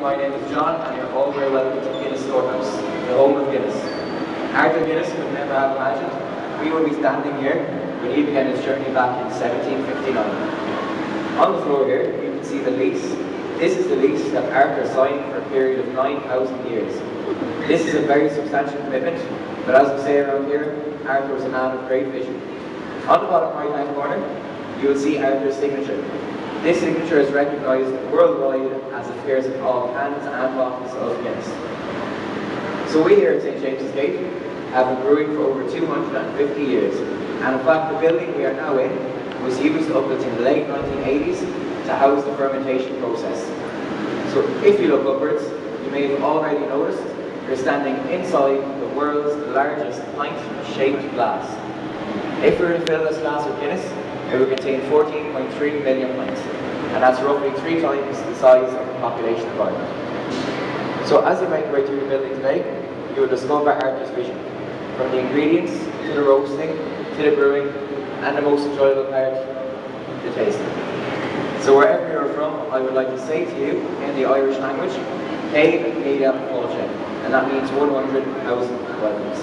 my name is John, and you're all very welcome to Guinness Storehouse, the home of Guinness. Arthur Guinness could never have imagined we would be standing here when he began his journey back in 1759. On the floor here, you can see the lease. This is the lease that Arthur signed for a period of 9,000 years. This is a very substantial commitment, but as we say around here, Arthur was a man of great vision. On the bottom right-hand corner, you will see Arthur's signature. This signature is recognised worldwide as appears in all cans and bottles of Guinness. So we here at St James's Gate have been brewing for over 250 years, and in fact the building we are now in was used up until the late 1980s to house the fermentation process. So if you look upwards, you may have already noticed you're standing inside the world's largest pint-shaped glass. If we were to fill this glass with Guinness, it would contain 14.3 million pints, and that's roughly 3 times the size of the population of Ireland. So as you make your way through the building today, you will discover Arthur's vision, from the ingredients, to the roasting, to the brewing, and the most enjoyable part, the tasting. So wherever you're from, I would like to say to you, in the Irish language, Céad Míle Fáilte, and that means 100,000 welcomes.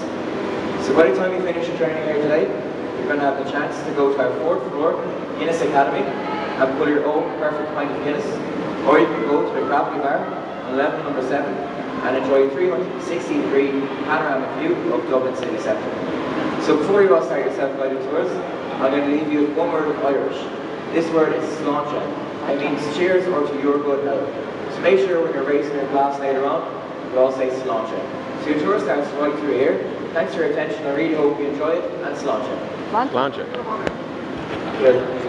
So by the time we finish the training here today, you're going to have the chance to go to our 4th floor, Guinness Academy, and pull your own perfect pint of Guinness, or you can go to the Crafty Bar on level number 7 and enjoy a 360-degree panoramic view of Dublin city centre. So before you all start your self-guided tours, I'm going to leave you with one word of Irish. This word is sláinte. It means cheers or to your good health. So make sure when you're raising your glass later on, you all say sláinte. So your tour starts right through here. Thanks for your attention. I really hope you enjoy it, and sláinte. Sláinte. Good.